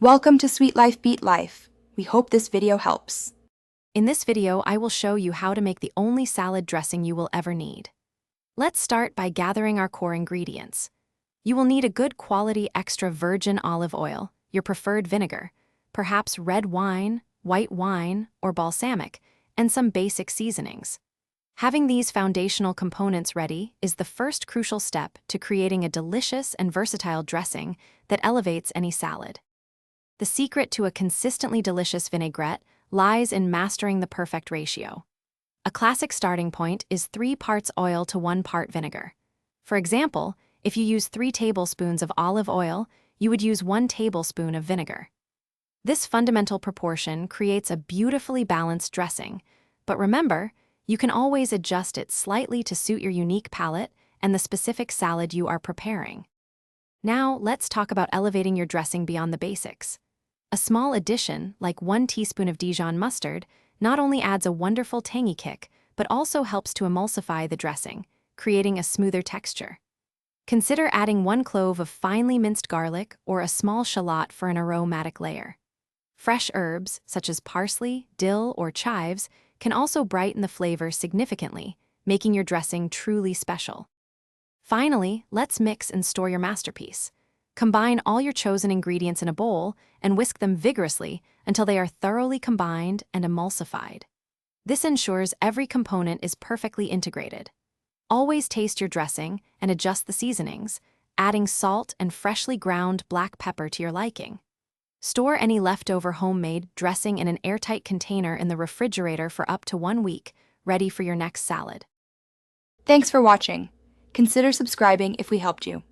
Welcome to Sweet Life Beat Life. We hope this video helps. In this video, I will show you how to make the only salad dressing you will ever need. Let's start by gathering our core ingredients. You will need a good quality extra virgin olive oil, your preferred vinegar, perhaps red wine, white wine, or balsamic, and some basic seasonings. Having these foundational components ready is the first crucial step to creating a delicious and versatile dressing that elevates any salad. The secret to a consistently delicious vinaigrette lies in mastering the perfect ratio. A classic starting point is 3 parts oil to 1 part vinegar. For example, if you use 3 tablespoons of olive oil, you would use 1 tablespoon of vinegar. This fundamental proportion creates a beautifully balanced dressing, but remember, you can always adjust it slightly to suit your unique palate and the specific salad you are preparing. Now, let's talk about elevating your dressing beyond the basics. A small addition, like 1 teaspoon of Dijon mustard, not only adds a wonderful tangy kick, but also helps to emulsify the dressing, creating a smoother texture. Consider adding 1 clove of finely minced garlic or a small shallot for an aromatic layer. Fresh herbs, such as parsley, dill, or chives, can also brighten the flavor significantly, making your dressing truly special. Finally, let's mix and store your masterpiece. Combine all your chosen ingredients in a bowl and whisk them vigorously until they are thoroughly combined and emulsified. This ensures every component is perfectly integrated. Always taste your dressing and adjust the seasonings, adding salt and freshly ground black pepper to your liking. Store any leftover homemade dressing in an airtight container in the refrigerator for up to 1 week, ready for your next salad. Thanks for watching. Consider subscribing if we helped you.